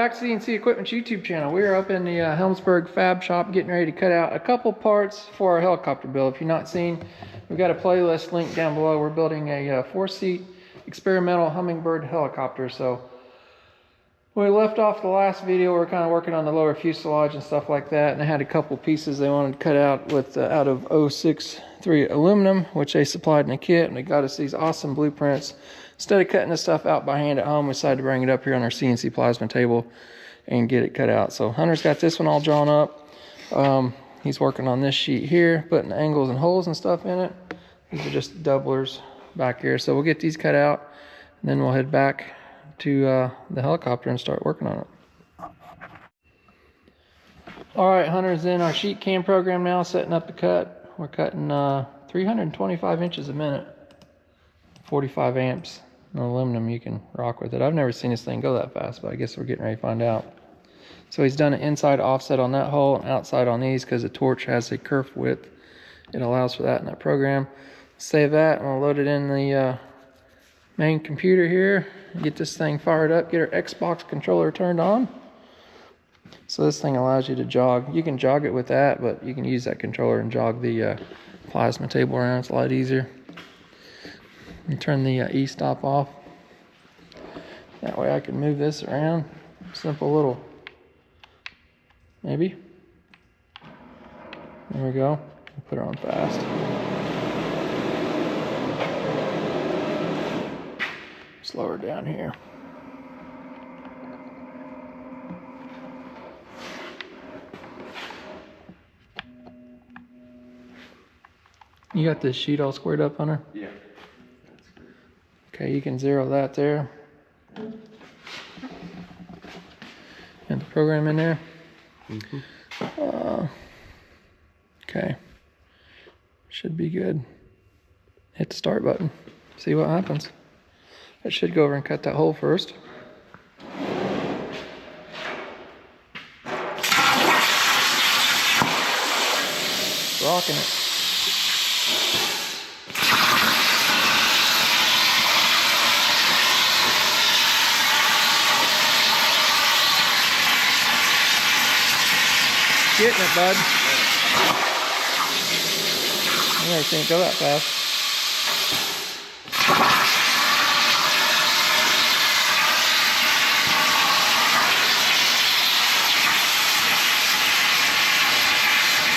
back to the CNC Equipment's YouTube channel. We are up in the Helmsburg fab shop getting ready to cut out a couple parts for our helicopter build. If you've not seen, we've got a playlist linked down below. We're building a 4-seat experimental Hummingbird helicopter. So when we left off the last video, we were kind of working on the lower fuselage and stuff like that, and I had a couple pieces they wanted to cut out with out of 063 aluminum, which they supplied in a kit, and they got us these awesome blueprints. Instead of cutting this stuff out by hand at home, we decided to bring it up here on our CNC plasma table and get it cut out. So Hunter's got this one all drawn up. He's working on this sheet here, putting angles and holes and stuff in it. These are just doublers back here. So we'll get these cut out, and then we'll head back to the helicopter and start working on it. All right, Hunter's in our sheet cam program now, setting up the cut. We're cutting 325 inches a minute, 45 amps. Aluminum, you can rock with it. I've never seen this thing go that fast, but I guess we're getting ready to find out. So he's done an inside offset on that hole and outside on these because the torch has a kerf width. It allows for that in that program. Save that and we'll load it in the main computer here. Get this thing fired up, get our Xbox controller turned on. So this thing allows you to jog. You can jog it with that, but you can use that controller and jog the plasma table around. It's a lot easier. And turn the e-stop off. That way I can move this around. Simple little, maybe. There we go. Put her on fast. Slow her down here. You got this sheet all squared up, Hunter? Yeah. Okay, you can zero that there. And the program in there. Okay. Should be good. Hit the start button. See what happens. It should go over and cut that hole first. Rocking it. Getting it, bud. I never seen it go that fast.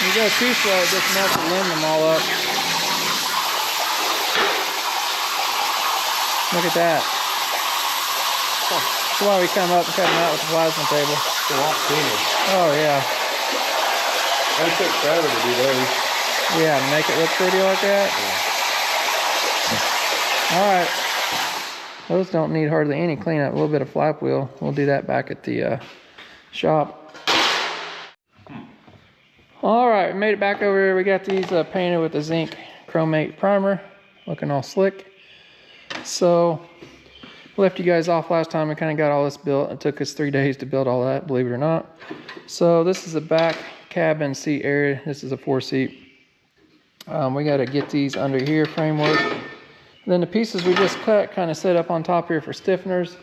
You go too slow, it just melts the aluminum all up. Look at that. That's why we come up and cut them out with the plasma table. It's a lot cleaner. Oh yeah. It took forever to do those. Yeah, to make it look pretty like that. Yeah. All right. Those don't need hardly any cleanup. A little bit of flap wheel. We'll do that back at the shop. All right, we made it back over here. We got these painted with the zinc chromate primer, looking all slick. So, left you guys off last time. We kind of got all this built. It took us 3 days to build all that, believe it or not. So this is the back cabin seat area. This is a 4-seat. We got to get these under here, framework. Then the pieces we just cut kind of set up on top here for stiffeners.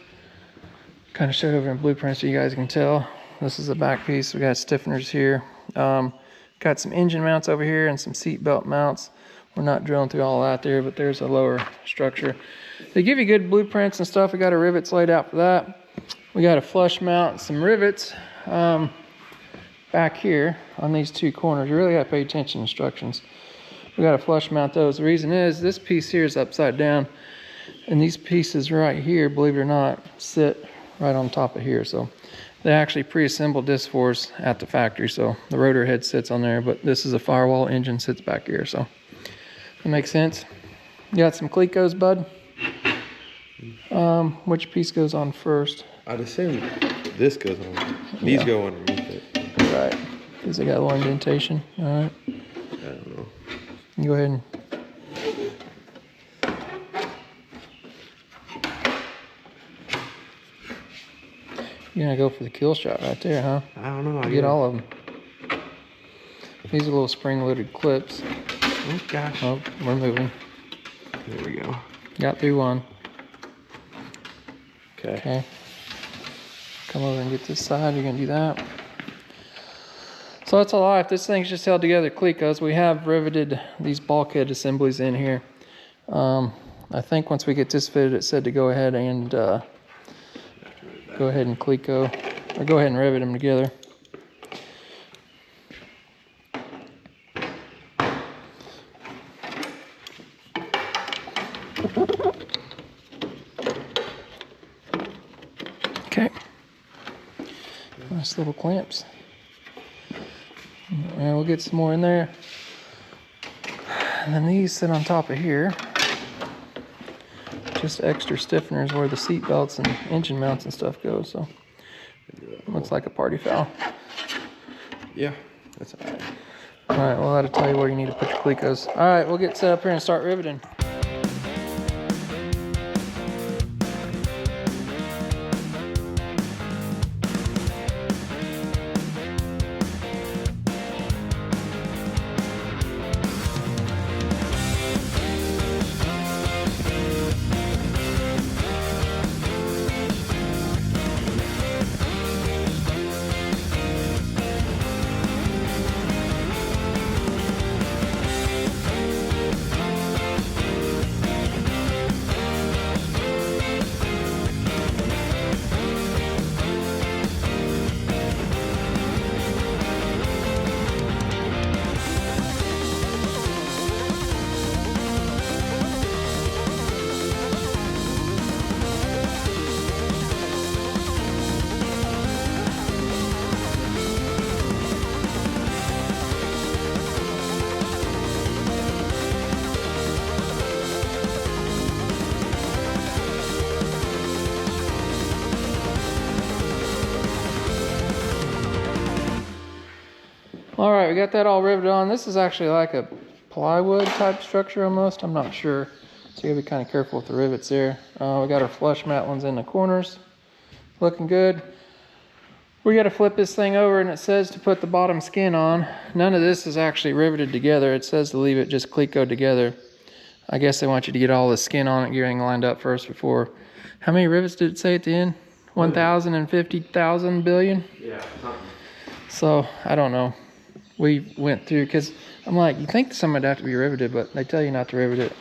Kind of showed over in blueprints so you guys can tell. This is the back piece. We got stiffeners here. Got some engine mounts over here and some seat belt mounts. We're not drilling through all that there, but there's a lower structure. They give you good blueprints and stuff. We got our rivets laid out for that. We got a flush mount and some rivets back here on these two corners. You really got to pay attention to instructions. We got to flush mount those. The reason is this piece here is upside down, and these pieces right here, believe it or not, sit right on top of here. So they actually pre-assembled this for us at the factory. So the rotor head sits on there, but this is a firewall engine sits back here. So that makes sense. You got some Clecos, bud? Which piece goes on first? I'd assume this goes on. These go underneath it. Right, because they got a little indentation. All right. I don't know. Go ahead and you're gonna go for the kill shot right there, huh? I don't know. Get all of them. These are little spring-loaded clips. Oh gosh. Oh, we're moving. There we go. Got through one. Okay. Okay. Come over and get this side, you're gonna do that. So that's a lot. This thing's just held together clecos. We have riveted these bulkhead assemblies in here. I think once we get this fitted, it said to go ahead and cleco, or go ahead and rivet them together. Okay. Nice little clamps. And we'll get some more in there. And then these sit on top of here. Just extra stiffeners where the seat belts and engine mounts and stuff go. So looks like a party foul. Yeah, that's all right. All right, well, that'll tell you where you need to put your clecos. All right, we'll get set up here and start riveting. All right, we got that all riveted on. This is actually like a plywood type structure almost. I'm not sure. So you gotta be kind of careful with the rivets there. We got our flush mat ones in the corners. Looking good. We gotta flip this thing over and it says to put the bottom skin on. None of this is actually riveted together. It says to leave it just clecoed together. I guess they want you to get all the skin on it, get everything lined up first before. How many rivets did it say at the end? 1,050,000 billion? Yeah, something. So, I don't know. We went through, because I'm like, you think some would have to be riveted, but they tell you not to rivet it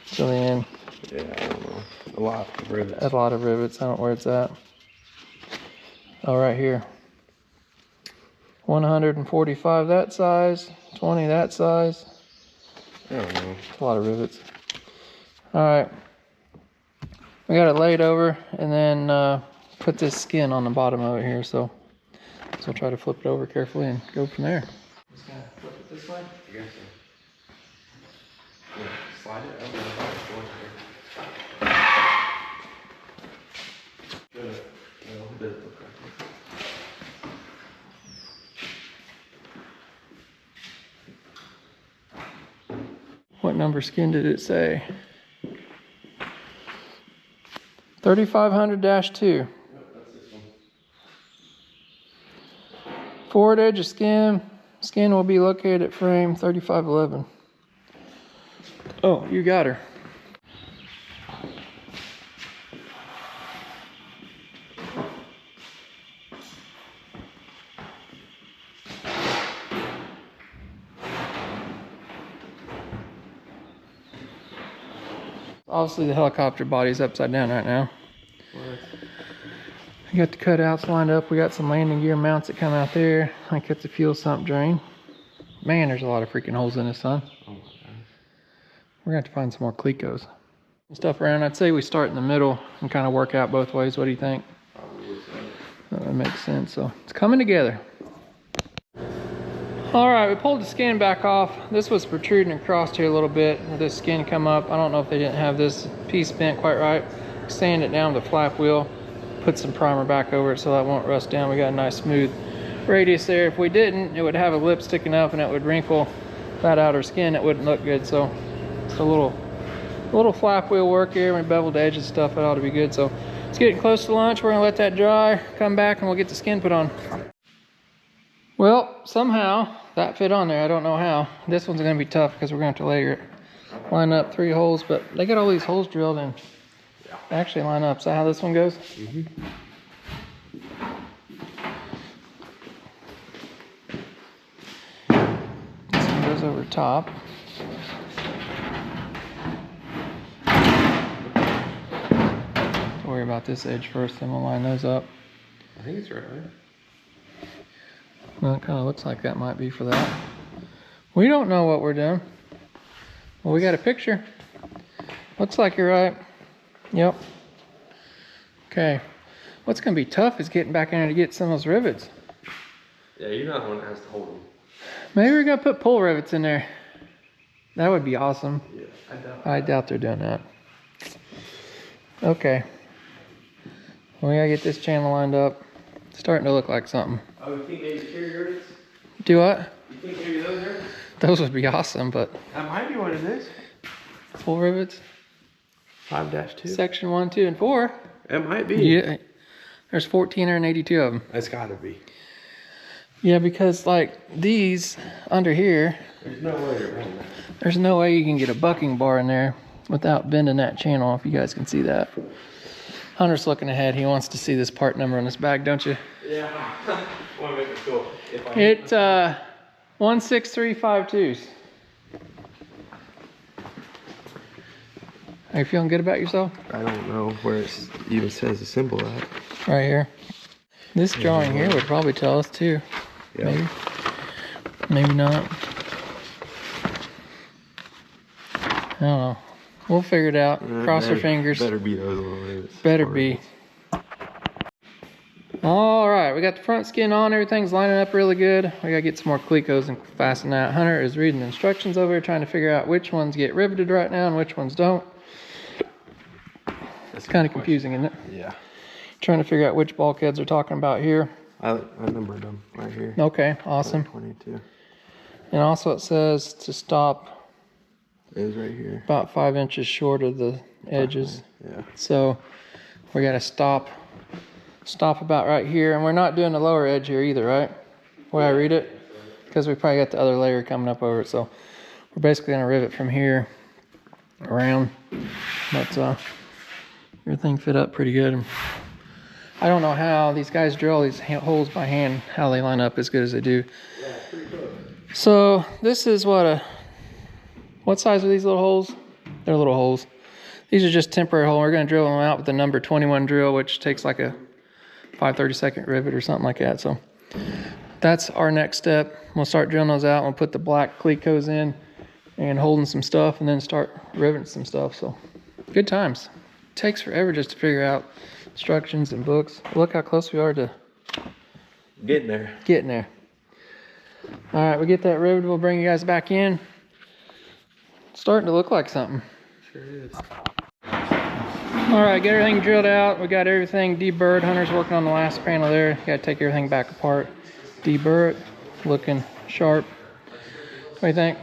till the end. Yeah, I don't know. A lot of rivets. A lot of rivets. I don't know where it's at. Oh, right here. 145 that size, 20 that size. I don't know. A lot of rivets. All right. We got it laid over and then put this skin on the bottom of it here. So we'll try to flip it over carefully and go from there. Just gonna flip it this way? I guess so. Yeah, slide it over the Good. A bit of What number skin did it say? 3500-2. Forward edge of skin. Skin will be located at frame 3511. Oh, you got her. Obviously the helicopter body is upside down right now. We got the cutouts lined up. We got some landing gear mounts that come out there. I got the fuel sump drain. Man, there's a lot of freaking holes in this, son. Oh my God. We're gonna have to find some more clecos. Stuff around. I'd say we start in the middle and kind of work out both ways. What do you think? Probably so. That makes sense. So it's coming together. All right, we pulled the skin back off. This was protruding across here a little bit. This skin come up. I don't know if they didn't have this piece bent quite right. Sand it down with a flap wheel. Put some primer back over it so that won't rust down. We got a nice smooth radius there. If we didn't, it would have a lip sticking up and it would wrinkle that outer skin. It wouldn't look good. So it's a little flap wheel work here. We beveled the edges and stuff. It ought to be good. So it's getting close to lunch. We're gonna let that dry, come back, and we'll get the skin put on. Well, somehow that fit on there. I don't know how. This one's gonna be tough because we're gonna have to layer it. Line up 3 holes, but they got all these holes drilled and actually line up. Is that how this one goes? Mm-hmm. top. Worry about this edge first, then we'll line those up. I think it's right. Well, it kind of looks like that might be for that. We don't know what we're doing. Well, we got a picture. Looks like you're right. Yep. Okay. What's going to be tough is getting back in there to get some of those rivets. Yeah, you're not the one that has to hold them. Maybe we're going to put pull rivets in there. That would be awesome. Yeah, I doubt they're doing that. Okay. Well, we got to get this channel lined up. It's starting to look like something. Oh, you think maybe carry rivets? Do what? You think maybe those are? Those would be awesome, but... That might be what it is. Pull rivets? 5-2. Section 1, 2, and 4. It might be. Yeah. There's 1,482 of them. It's gotta be. Yeah, because like these under here, There's no way you're running that. there's no way you can get a bucking bar in there without bending that channel, if you guys can see that. Hunter's looking ahead. He wants to see this part number on this bag, don't you? Yeah. I want to make it cool. It's 16352s. Are you feeling good about yourself? I don't know where it even says the symbol at. Right here. This drawing here would probably tell us too. Yeah. Maybe. Maybe not. I don't know. We'll figure it out. Cross our fingers. Better be those little rivets. Better be. All right, we got the front skin on. Everything's lining up really good. We gotta get some more clecos and fasten that. Hunter is reading the instructions over here, trying to figure out which ones get riveted right now and which ones don't. It's kind of confusing, isn't it? Yeah. Trying to figure out which bulkheads they're talking about here. I numbered them right here. Okay, awesome. 22. And also it says to stop It is right here. about 5 inches short of the edges. Yeah. So we got to stop about right here. And we're not doing the lower edge here either, right? The way I read it? Because we probably got the other layer coming up over it. So we're basically going to rivet from here around. But everything fit up pretty good. I don't know how these guys drill these holes by hand, how they line up as good as they do. Yeah, pretty close. So this is what size are these little holes? They're little holes. These are just temporary holes. We're going to drill them out with the number 21 drill, which takes like a 5/32 rivet or something like that. So that's our next step. We'll start drilling those out. We'll put the black clecos in and holding some stuff, and then start riveting some stuff. So good times. It takes forever just to figure out instructions and books. Look how close we are to Getting there. getting there. All right, we get that riveted. We'll bring you guys back in. It's starting to look like something. Sure is. All right, get everything drilled out. We got everything deburred. Hunter's working on the last panel there. Got to take everything back apart. Deburr it, looking sharp. What do you think?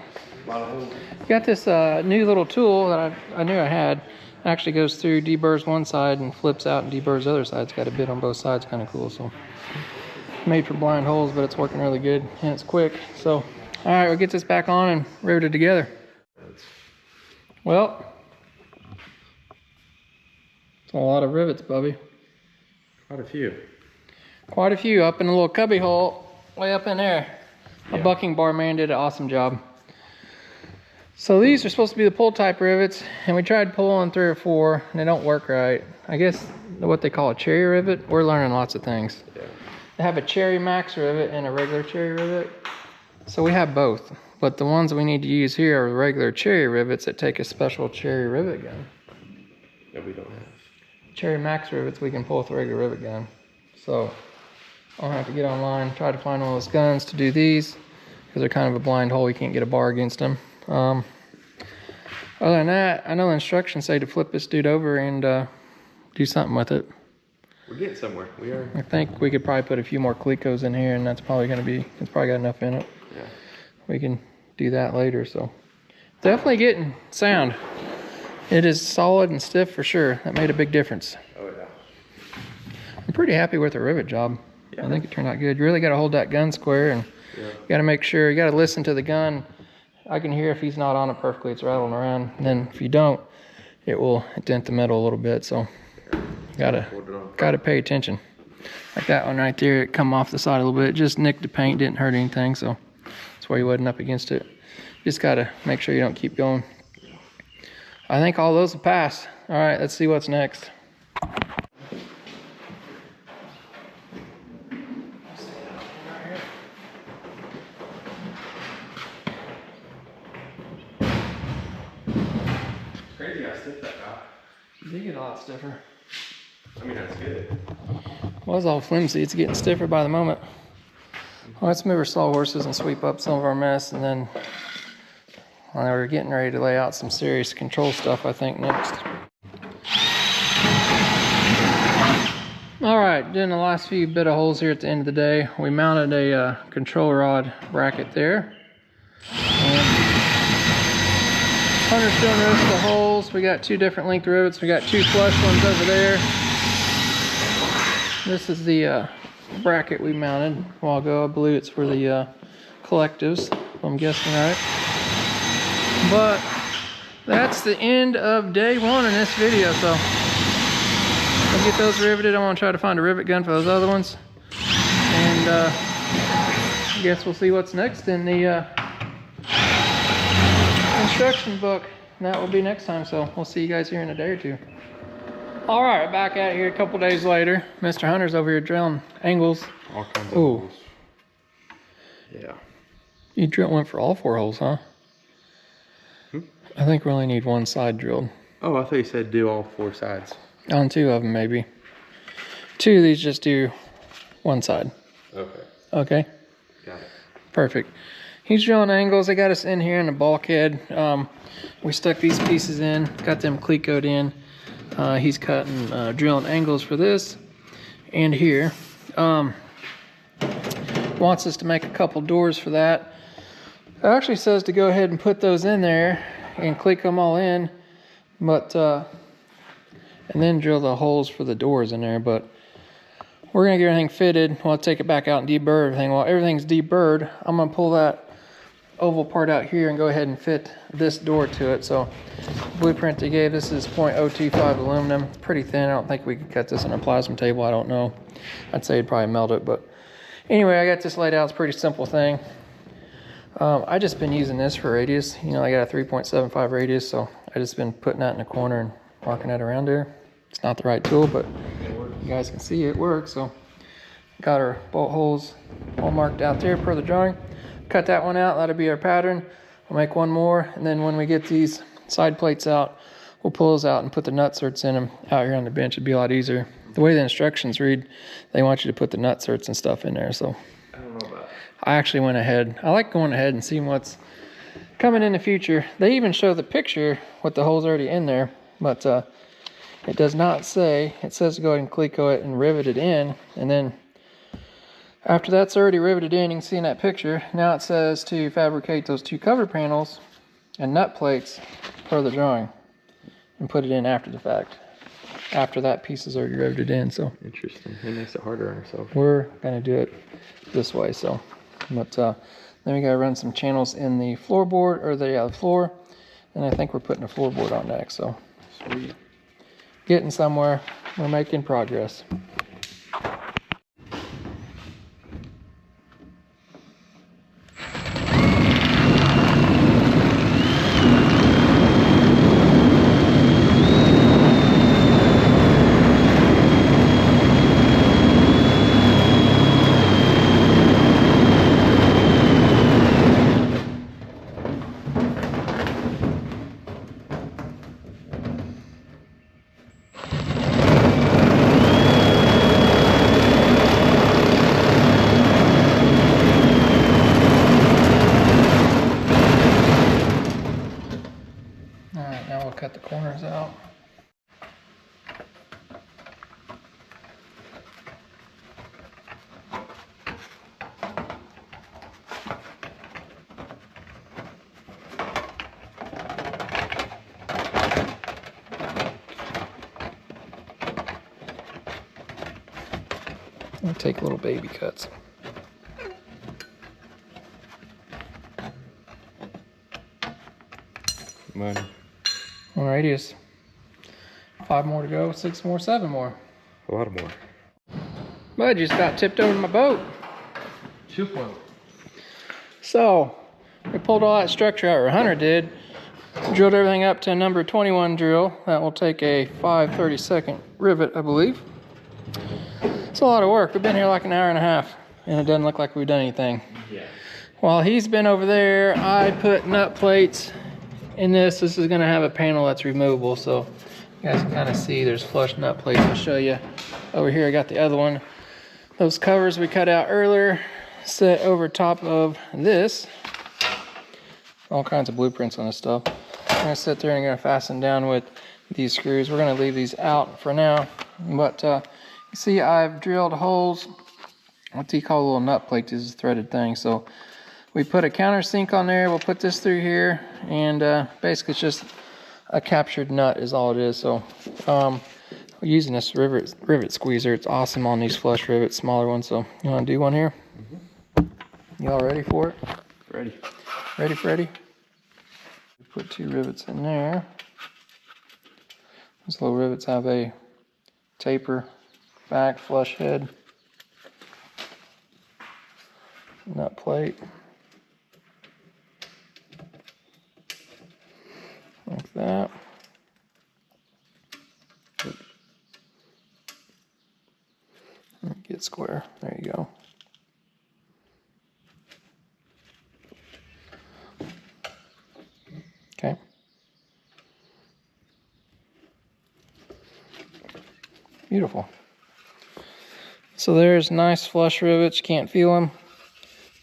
Got this new little tool that I knew I had. It actually goes through, deburrs one side and flips out and deburrs the other side. It's got a bit on both sides, kind of cool. So made for blind holes, but it's working really good and it's quick. So all right, we'll get this back on and rivet it together. Well, it's a lot of rivets, Bubby. Quite a few. Quite a few up in the little cubby hole, way up in there. A bucking bar man did an awesome job. So these are supposed to be the pull type rivets, and we tried pulling 3 or 4, and they don't work right. I guess what they call a cherry rivet. We're learning lots of things. Yeah. They have a cherry max rivet and a regular cherry rivet. So we have both, but the ones we need to use here are regular cherry rivets that take a special cherry rivet gun. That we don't have. Cherry max rivets we can pull with a regular rivet gun. So I'll have to get online, try to find one of those guns to do these, because they're kind of a blind hole. You can't get a bar against them. Other than that, I know the instructions say to flip this dude over and do something with it. We're getting somewhere. We are. I think we could probably put a few more clecos in here, and that's probably going to be, it's probably got enough in it. Yeah. We can do that later. So definitely getting sound. It is solid and stiff for sure. That made a big difference. Oh yeah. I'm pretty happy with the rivet job. Yeah. I think it turned out good. You really got to hold that gun square, and you got to make sure, you got to listen to the gun. I can hear if he's not on it perfectly, it's rattling around. And then if you don't, it will dent the metal a little bit. So gotta pay attention. Like that one right there, it come off the side a little bit. It just nicked the paint, didn't hurt anything. So that's why he wasn't up against it. Just gotta make sure you don't keep going. I think all those have passed. All right, let's see what's next. Crazy how stiff that got. It did get a lot stiffer. I mean, that's good. It was all flimsy. It's getting stiffer by the moment. Well, let's move our sawhorses and sweep up some of our mess, and then we're getting ready to lay out some serious control stuff, I think, next. All right, doing the last few bit of holes here at the end of the day. We mounted a control rod bracket there. And Hunter's doing the rest of the holes. We got 2 different length rivets. We got 2 flush ones over there. This is the bracket we mounted a while ago. I believe it's for the collectives, if I'm guessing right. But that's the end of day 1 in this video, so I'll get those riveted. I want to try to find a rivet gun for those other ones. And I guess we'll see what's next in the instruction book. And that will be next time, so we'll see you guys here in a day or 2. All right, back at it here a couple days later. Mr. Hunter's over here drilling angles. All kinds of Ooh. holes. Yeah. You went for all 4 holes, huh? I think we only need 1 side drilled. Oh, I thought you said do all 4 sides. On 2 of them, maybe. 2 of these just do 1 side. Okay. Okay? Got it. Perfect. He's drilling angles. They got us in here in the bulkhead. We stuck these pieces in, got them clecoed in. He's cutting, drilling angles for this and here. Wants us to make a couple doors for that. It actually says to go ahead and put those in there and click them all in, but and then drill the holes for the doors in there. But we're gonna get everything fitted. We'll take it back out and deburr everything. While everything's deburred, I'm gonna pull that oval part out here and go ahead and fit this door to it. So blueprint they gave, this is .025 aluminum, pretty thin. I don't think we could cut this on a plasma table. I don't know. I'd say it'd probably melt it, but anyway, I got this laid out. It's a pretty simple thing. I just been using this for radius. You know, I got a 3.75 radius, so I just been putting that in the corner and marking that around there. It's not the right tool, but you guys can see it works. So got our bolt holes all marked out there per the drawing. Cut that one out. That'll be our pattern. We'll make 1 more, and then when we get these side plates out, we'll pull those out and put the nut certs in them out here on the bench. It'd be a lot easier. The way the instructions read, they want you to put the nut certs and stuff in there. So I don't know about. I actually went ahead. I like going ahead and seeing what's coming in the future. They even show the picture with the holes already in there, but it does not say. It says to go ahead and cleco it and rivet it in, and then after that's already riveted in, you can see in that picture, now it says to fabricate those 2 cover panels and nut plates per the drawing and put it in after the fact. After that piece is already riveted in, so. Interesting. It makes it harder on ourselves. We're gonna do it this way, so. But then we gotta run some channels in the floorboard, or the floor, and I think we're putting a floorboard on next, so. Sweet. Getting somewhere. We're making progress. Alright, now we'll cut the corners out. We'll take little baby cuts. Money. One radius. 5 more to go, 6 more, 7 more. A lot more. Bud just got tipped over my boat. Shoe float. So, we pulled all that structure out, or Hunter did. Drilled everything up to a number 21 drill. That will take a 5/32 rivet, I believe. It's a lot of work. We've been here like an hour and a half, and it doesn't look like we've done anything. Yeah. While he's been over there, I put nut plates in this. This is gonna have a panel that's removable, so you guys can kind of see there's flush nut plates. I'll show you. Over here, I got the other one. Those covers we cut out earlier, set over top of this. All kinds of blueprints on this stuff. I'm gonna sit there and I'm gonna fasten down with these screws. We're gonna leave these out for now, but you see I've drilled holes. What do you call a little nut plate? This is a threaded thing. So we put a countersink on there. We'll put this through here, and basically it's just a captured nut is all it is. So we're using this rivet squeezer. It's awesome on these flush rivets, smaller ones. So you wanna do one here? Y'all ready for it? Ready. Ready, Freddy? Put 2 rivets in there. These little rivets have a taper back flush head nut plate like that. Get square. There you go. Okay. Beautiful. So there's nice flush rivets. You can't feel them.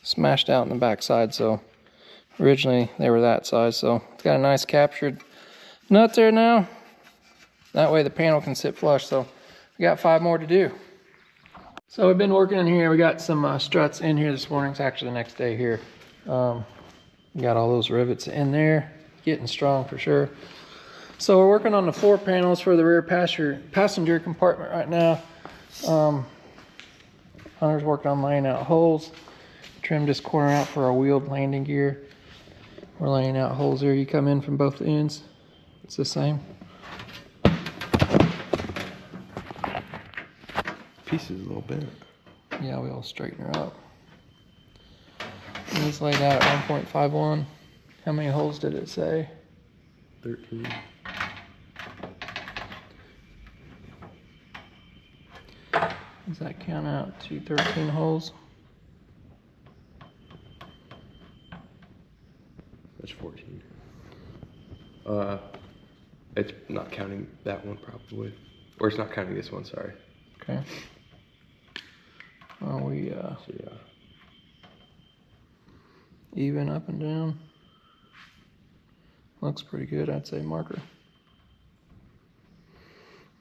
Smashed out in the back side. So originally they were that size. So it's got a nice captured nut there now. That way the panel can sit flush. So we got 5 more to do. So we've been working in here. We got some struts in here this morning. It's actually the next day here. We got all those rivets in there. Getting strong for sure. So we're working on the 4 panels for the rear passenger compartment right now. Hunter's working on laying out holes. Trimmed this corner out for our wheeled landing gear. We're laying out holes here. You come in from both ends. It's the same. Piece is a little bent. Yeah, we'll straighten her up. And it's laid out at 1.51. How many holes did it say? 13. Does that count out to 13 holes? That's 14. It's not counting that one probably. Or it's not counting this one, sorry. Okay. Well, we So yeah. even up and down. Looks pretty good, I'd say. Marker.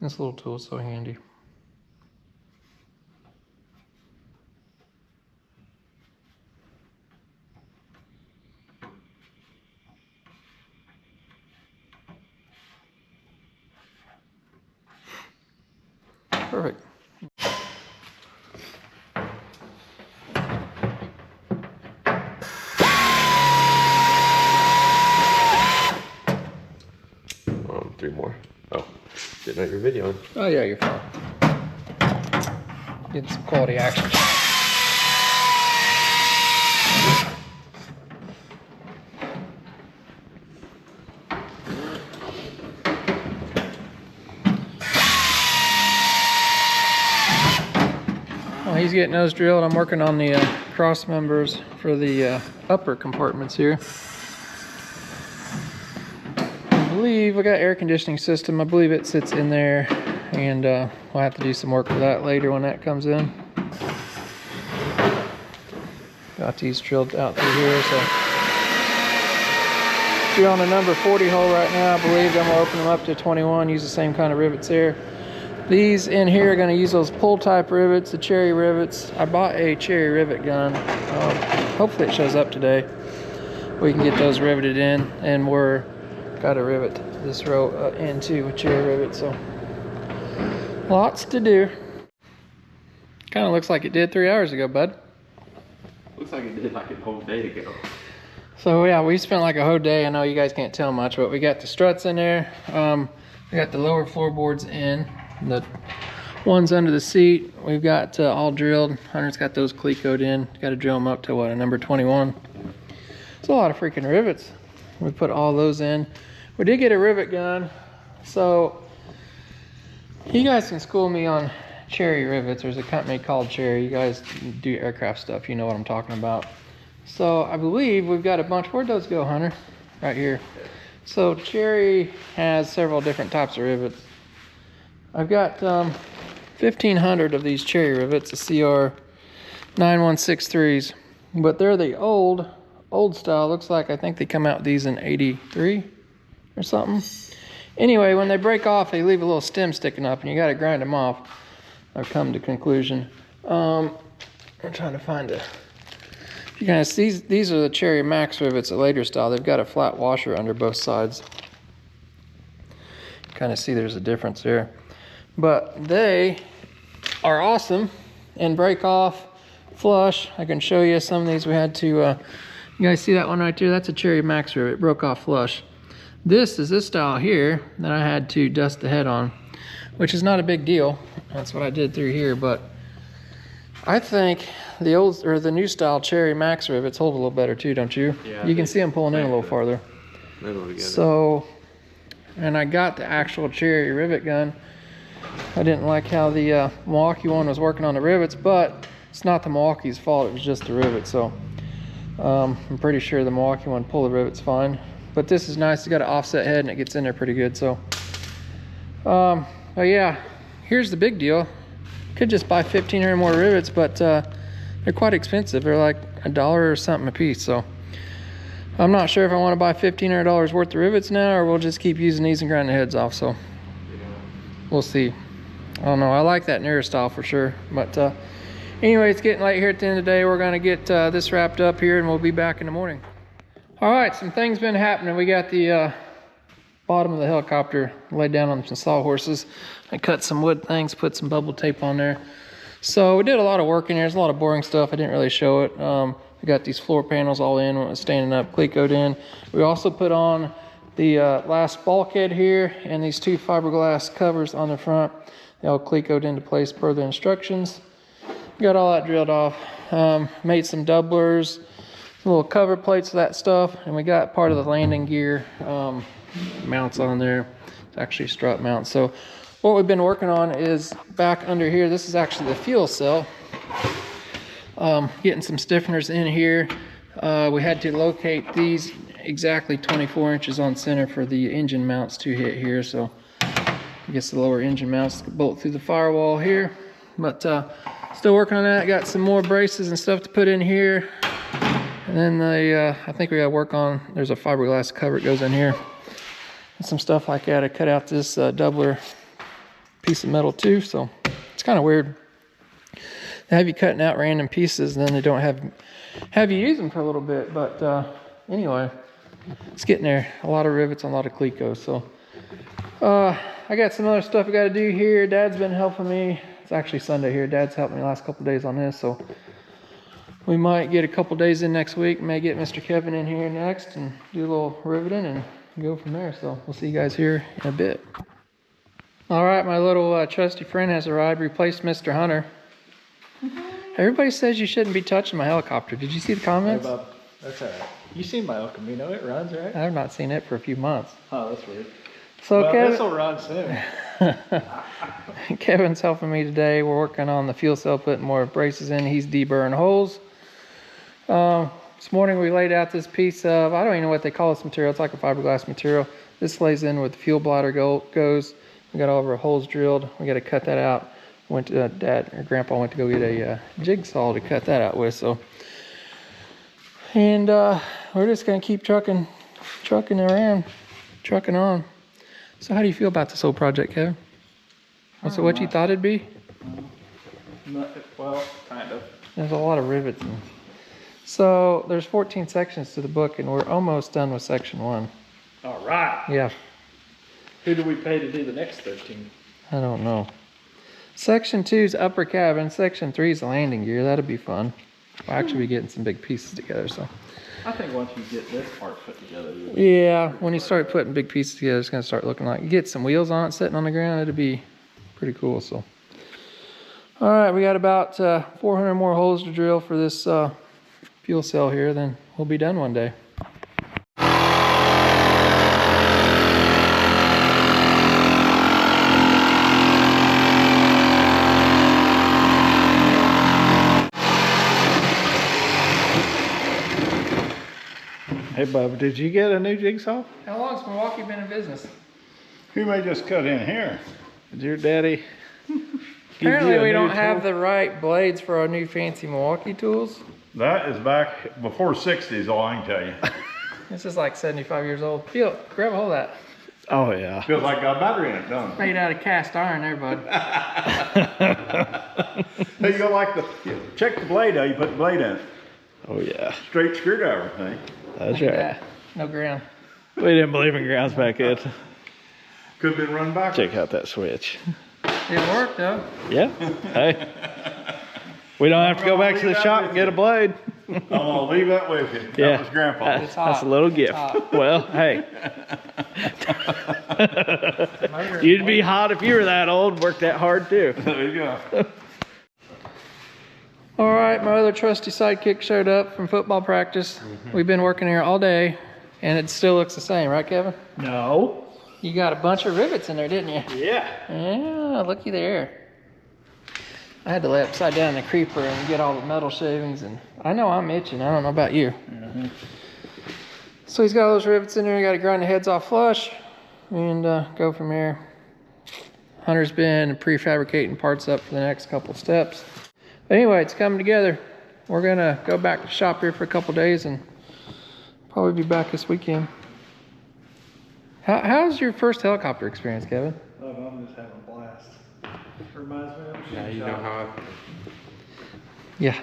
This little tool is so handy. Perfect. Three more. Oh, didn't know you were videoing. Oh yeah, you're fine. Getting some quality action. Well, he's getting those drilled. I'm working on the cross members for the upper compartments here. I believe we got air conditioning system. I believe it sits in there, and we'll have to do some work for that later when that comes in. Got these drilled out through here, so we're on a number 40 hole right now. I believe then we'll open them up to 21. Use the same kind of rivets there. These in here are going to use those pull type rivets, the cherry rivets. I bought a cherry rivet gun. Hopefully it shows up today. We can get those riveted in, and we're got to rivet this row into a cherry rivet, so lots to do. Kind of looks like it did 3 hours ago, bud. Looks like it did like a whole day ago. So yeah, we spent like a whole day. I know you guys can't tell much, but we got the struts in there. We got the lower floorboards in, the ones under the seat. We've got all drilled. Hunter's got those clecoed in. Got to drill them up to what, a number 21. So It's a lot of freaking rivets. We put all those in. We did get a rivet gun, so you guys can school me on Cherry rivets. There's a company called Cherry. You guys do aircraft stuff, you know what I'm talking about. So I believe we've got a bunch. Where'd those go, Hunter? Right here. So Cherry has several different types of rivets. I've got 1,500 of these Cherry rivets, the CR 9163s, but they're the old style. Looks like I think they come out with these in 83 or something. Anyway, when they break off, they leave a little stem sticking up, and you got to grind them off. I've come to conclusion. I'm trying to find it. You guys, these are the Cherry Max rivets, a later style. They've got a flat washer under both sides. Kind of see there's a difference there, but they are awesome and break off flush. I can show you some of these. We had to. You guys see that one right there? That's a Cherry Max rivet. It broke off flush. This is this style here that I had to dust the head on, which is not a big deal. That's what I did through here, but I think the old or the new style Cherry Max rivets hold a little better too, don't you? Yeah. You can see them pulling in a little farther. So, and I got the actual Cherry rivet gun. I didn't like how the Milwaukee one was working on the rivets, but it's not the Milwaukee's fault. It was just the rivet. So I'm pretty sure the Milwaukee one pull the rivets fine. But this is nice. It's got an offset head and it gets in there pretty good. So, but yeah, here's the big deal. Could just buy 1,500 more rivets, but they're quite expensive. They're like $1 or something a piece. So I'm not sure if I want to buy $1,500 worth of rivets now, or we'll just keep using these and grind the heads off. So we'll see. I don't know. I like that newer style for sure. But anyway, it's getting late here at the end of the day. We're going to get this wrapped up here, and we'll be back in the morning. All right, some things been happening. We got the bottom of the helicopter laid down on some sawhorses. I cut some wood things, put some bubble tape on there. So we did a lot of work in here. There's a lot of boring stuff. I didn't really show it. We got these floor panels all in when it was standing up, clecoed in. We also put on the last bulkhead here and these two fiberglass covers on the front. They all clecoed into place per the instructions. Got all that drilled off. Made some doublers, some little cover plates of that stuff, and we got part of the landing gear mounts on there. It's actually strut mounts. So what we've been working on is back under here. This is actually the fuel cell. Getting some stiffeners in here. We had to locate these exactly 24 inches on center for the engine mounts to hit here. So I guess the lower engine mounts bolt through the firewall here. But still working on that. Got some more braces and stuff to put in here. And then I think we got to work on, there's a fiberglass cover that goes in here. And some stuff like that. I cut out this doubler piece of metal too. So it's kind of weird. They have you cutting out random pieces, and then they don't have you use them for a little bit. But anyway, it's getting there. A lot of rivets, a lot of clecos. So I got some other stuff I got to do here. Dad's been helping me. It's actually Sunday here. Dad's helped me the last couple days on this. So we might get a couple days in next week. May get Mr. Kevin in here next and do a little riveting and go from there. So we'll see you guys here in a bit. All right, my little trusty friend has arrived. Replaced Mr. Hunter. Everybody says you shouldn't be touching my helicopter. Did you see the comments? Hey, Bob. That's all right. You seen my El Camino? It runs, right? I've not seen it for a few months. Oh, that's weird. So well, Kevin, this will run soon. Kevin's helping me today. We're working on the fuel cell, putting more braces in. He's deburring holes. This morning we laid out this piece of, I don't even know what they call this material. It's like a fiberglass material. This lays in where the fuel bladder goes. We got all of our holes drilled. We got to cut that out. Went to Dad or Grandpa went to go get a jigsaw to cut that out with. So, and we're just gonna keep trucking around, trucking on. So, how do you feel about this whole project, Kevin? So, what you thought it'd be? Well, kind of. There's a lot of rivets. So, there's 14 sections to the book, and we're almost done with section 1. All right. Yeah. Who do we pay to do the next 13? I don't know. Section 2 is upper cabin. Section 3 is the landing gear. That'll be fun. We'll actually be getting some big pieces together. So I think once you get this part put together. Yeah, when you start putting big pieces together, it's going to start looking like, you get some wheels on it sitting on the ground, it'll be pretty cool. So, all right, we got about 400 more holes to drill for this fuel cell here. Then we'll be done one day. Hey, Bub, did you get a new jigsaw? How long's Milwaukee been in business? You may just cut in here. Did your daddy? Apparently we don't have the right blades for our new fancy Milwaukee tools. That is back before 60s, all I can tell you. This is like 75 years old. Feel, grab a hold of that. Oh, yeah. Feels like got a battery in it, don't it? Made out of cast iron there, bud. Hey, you go like check the blade out, you put the blade in it. Oh, yeah. Straight screwdriver thing. That's right. Yeah, no ground. We didn't believe in grounds back then. Could have been run back. Check out that switch. It worked though. Yeah. Hey. We don't have to go back to the shop and get a blade. I'm gonna leave that with you. Yeah. That was Grandpa. That's a little gift. Well, hey. You'd be hot if you were that old, worked that hard too. There you go. All right, my other trusty sidekick showed up from football practice. We've been working here all day, and it still looks the same, right, Kevin? No. You got a bunch of rivets in there, didn't you? Yeah. Yeah, looky there. I had to lay upside down the creeper and get all the metal shavings, and I know I'm itching. I don't know about you. So he's got all those rivets in there. You got to grind the heads off flush and go from there. Hunter's been prefabricating parts up for the next couple steps. But anyway, it's coming together. We're gonna go back to the shop here for a couple days and probably be back this weekend. How's your first helicopter experience, Kevin? Oh, I'm just having a blast. Reminds me of a Yeah, you know shop. how Yeah.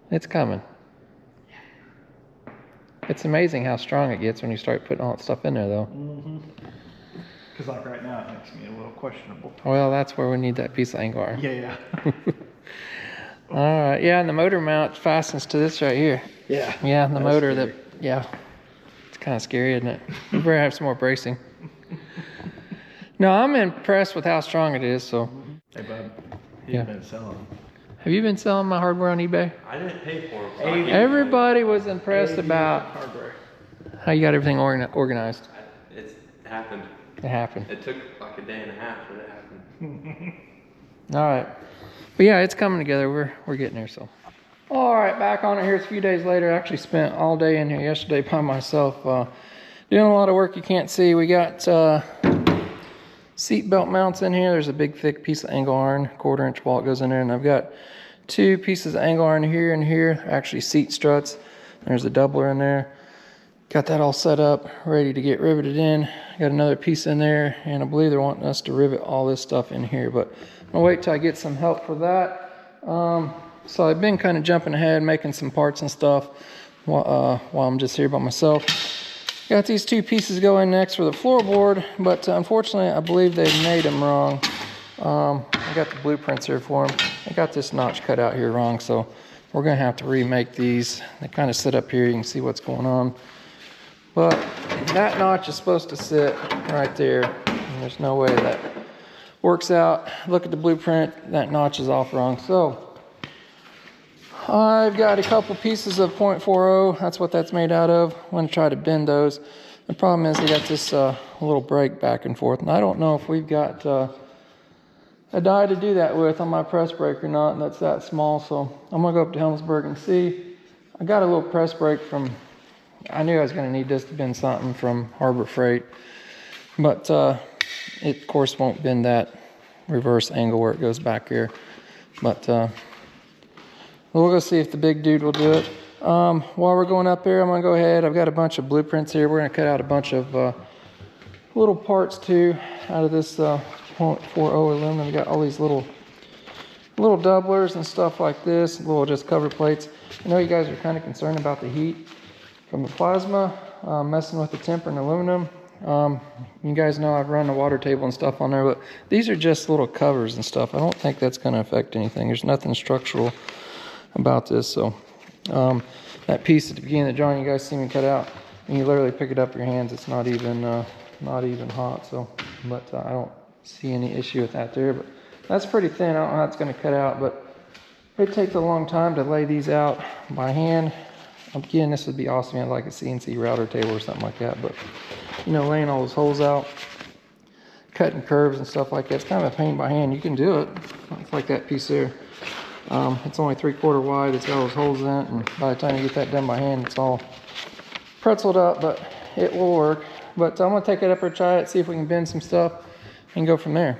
It's coming. It's amazing how strong it gets when you start putting all that stuff in there, though. Because like right now, it makes me a little questionable. Well, that's where we need that piece of angle iron. Yeah. All right. Yeah, and the motor mount fastens to this right here. Yeah. Yeah, and the That's motor scary. yeah. It's kind of scary, isn't it? We better have some more bracing. No, I'm impressed with how strong it is, so. Hey, bud. He's Yeah. been selling them. Have you been selling my hardware on eBay? I didn't pay for them. Everybody was impressed about Hardware. how you got everything organized. It's happened. It happened. It took like a day and a half, but it happened. All right. But yeah, it's coming together. We're getting there, so. All right, back on it here. It's a few days later. I actually spent all day in here yesterday by myself, doing a lot of work you can't see. We got seat belt mounts in here. There's a big thick piece of angle iron, 1/4 inch wall goes in there, and I've got 2 pieces of angle iron here and here, actually seat struts. There's a doubler in there. Got that all set up, ready to get riveted in. Got another piece in there, and I believe they're wanting us to rivet all this stuff in here, but I'm gonna wait till I get some help for that. So I've been kind of jumping ahead, making some parts and stuff while I'm just here by myself. Got these 2 pieces going next for the floorboard, but unfortunately I believe they made them wrong. I got the blueprints here for them. I got this notch cut out here wrong, so we're gonna have to remake these. They kind of sit up here, you can see what's going on. But that notch is supposed to sit right there, and there's no way that works out. Look at the blueprint, that notch is off wrong. So I've got a couple pieces of .40, that's what that's made out of. I'm gonna try to bend those. The problem is they got this little break back and forth, and I don't know if we've got a die to do that with on my press brake or not, and that's that small, so I'm gonna go up to Hummingbird and see. I got a little press brake from, I knew I was gonna need this to bend something from Harbor Freight, but it of course won't bend that reverse angle where it goes back here. But we'll go see if the big dude will do it. While we're going up here, I'm gonna go ahead. I've got a bunch of blueprints here. We're gonna cut out a bunch of little parts too out of this .40 aluminum. We got all these little doublers and stuff like this, little just cover plates. I know you guys are kind of concerned about the heat from the plasma, messing with the temper and aluminum. You guys know I've run the water table and stuff on there, but these are just little covers and stuff. I don't think that's going to affect anything. There's nothing structural about this. So that piece at the beginning of the drawing, you guys see me cut out, and you literally pick it up with your hands. It's not even hot. So, but I don't see any issue with that there. But that's pretty thin. I don't know how it's going to cut out, but it takes a long time to lay these out by hand. Again, this would be awesome. I'd like a CNC router table or something like that, but you know, laying all those holes out, cutting curves and stuff like that, it's kind of a pain by hand. You can do it. It's like that piece there. It's only 3/4 wide. It's got those holes in it, and by the time you get that done by hand, it's all pretzeled up, but it will work. But I'm gonna take it up and try it, see if we can bend some stuff and go from there.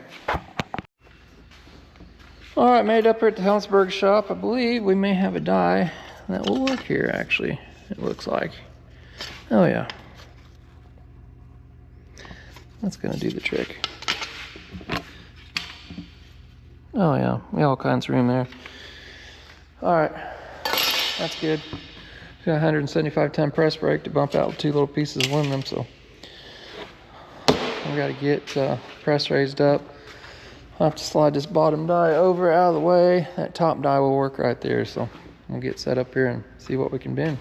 All right, made it up here at the Hummingbird shop. I believe we may have a die that will work here, actually, it looks like. Oh yeah. That's gonna do the trick. Oh yeah, we got all kinds of room there. All right, that's good. Got a 175 ton press brake to bump out 2 little pieces of aluminum, so we gotta get press raised up. I'll have to slide this bottom die over out of the way. That top die will work right there, so we'll get set up here and see what we can bend.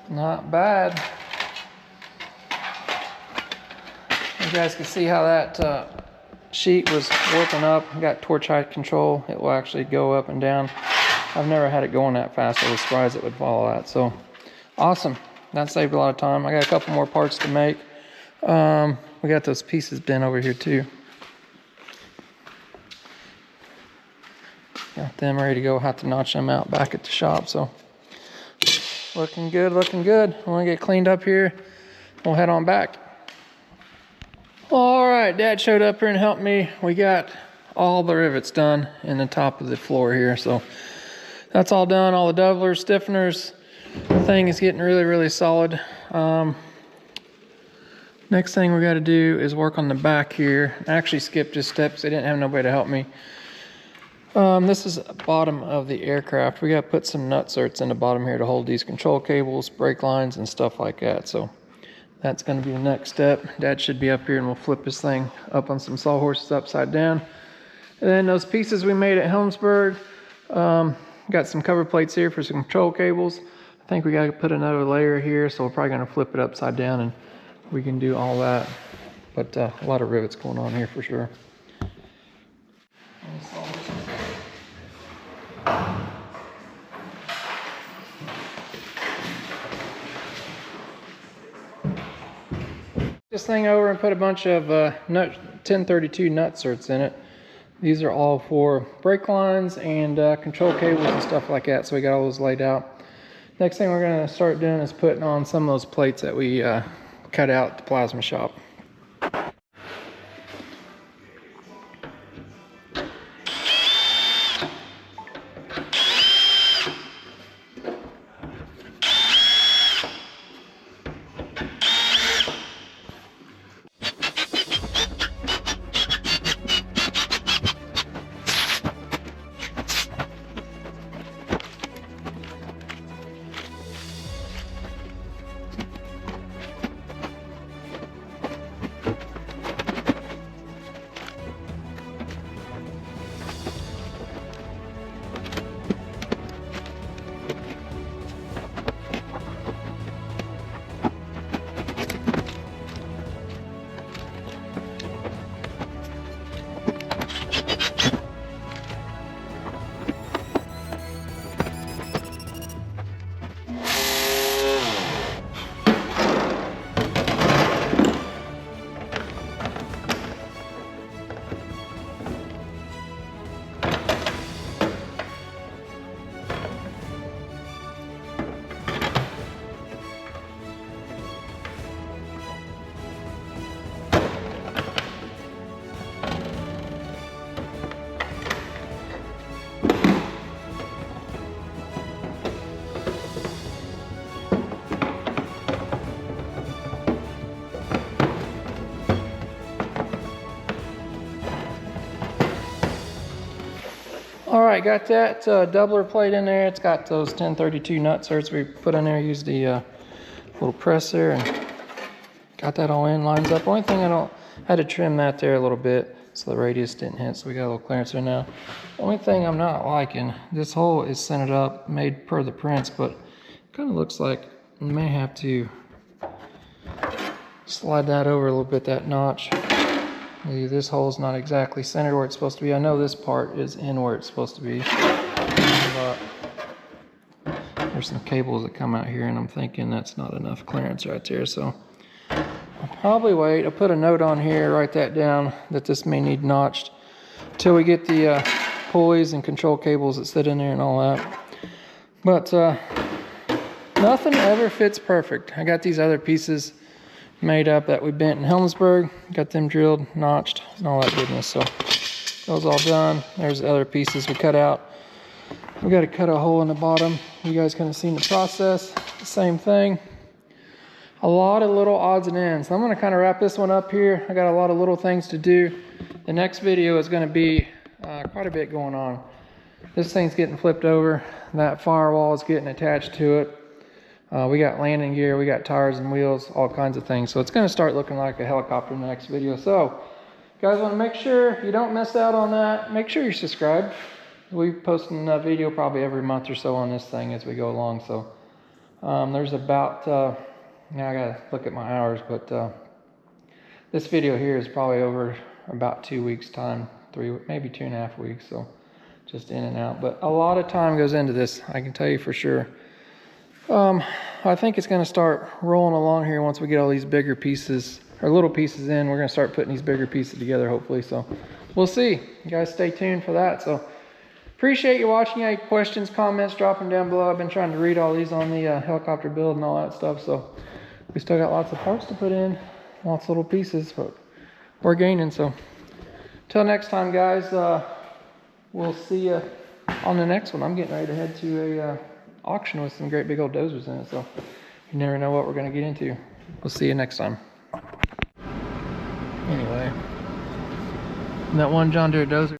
Not bad. You guys can see how that sheet was working up. Got torch height control. It will actually go up and down. I've never had it going that fast. I was surprised it would follow that. So awesome. That saved a lot of time. I got a couple more parts to make. We got those pieces bent over here too. Got them ready to go. Have to notch them out back at the shop. So looking good, looking good. I want to get cleaned up here. We'll head on back. All right, Dad showed up here and helped me. We got all the rivets done in the top of the floor here. So that's all done. All the doublers, stiffeners. The thing is getting really, really solid. Next thing we got to do is work on the back here. I actually skipped this step because I didn't have nobody to help me. This is the bottom of the aircraft. We got to put some nutserts in the bottom here to hold these control cables, brake lines, and stuff like that. So that's going to be the next step. Dad should be up here and we'll flip this thing up on some sawhorses upside down. And then those pieces we made at Hummingbird, got some cover plates here for some control cables. I think we got to put another layer here, so we're probably going to flip it upside down and we can do all that. But a lot of rivets going on here for sure. This thing over and put a bunch of 1032 nutserts in it. These are all for brake lines and control cables and stuff like that. So we got all those laid out. Next thing we're going to start doing is putting on some of those plates that we cut out at the plasma shop. All right, got that doubler plate in there. It's got those 1032 nut inserts we put in there. Used the little press there and got that all in, lines up. Only thing I had to trim that there a little bit so the radius didn't hit, so we got a little clearance there now. Only thing I'm not liking, this hole is centered up, made per the prints, but it kind of looks like we may have to slide that over a little bit, that notch. Maybe this hole's not exactly centered where it's supposed to be. I know this part is in where it's supposed to be. But there's some cables that come out here, and I'm thinking that's not enough clearance right there, so I'll probably wait. I'll put a note on here, write that down, that this may need notched till we get the pulleys and control cables that sit in there and all that. But nothing ever fits perfect. I got these other pieces made up that we bent in Hummingbird, got them drilled, notched, and all that goodness. So those all done. There's the other pieces we cut out. We got to cut a hole in the bottom. You guys kind of seen the process. The same thing. A lot of little odds and ends. I'm going to kind of wrap this one up here. I got a lot of little things to do. The next video is going to be quite a bit going on. This thing's getting flipped over. That firewall is getting attached to it. We got landing gear, we got tires and wheels, all kinds of things. So it's going to start looking like a helicopter in the next video. So you guys want to make sure you don't miss out on that. Make sure you're subscribed. We're posting a video probably every month or so on this thing as we go along. So there's about, now I got to look at my hours, but this video here is probably over about 2 weeks time, maybe 2.5 weeks. So just in and out. But a lot of time goes into this, I can tell you for sure. I think it's going to start rolling along here once we get all these bigger pieces, or little pieces in. We're going to start putting these bigger pieces together, hopefully. So we'll see. You guys stay tuned for that. So appreciate you watching. Any questions, comments, drop them down below. I've been trying to read all these on the helicopter build and all that stuff. So we still got lots of parts to put in, lots of little pieces, but we're gaining. So till next time, guys, we'll see you on the next one. I'm getting ready to head to a auction with some great big old dozers in it, so you never know what we're going to get into. We'll see you next time. Anyway, that one John Deere dozer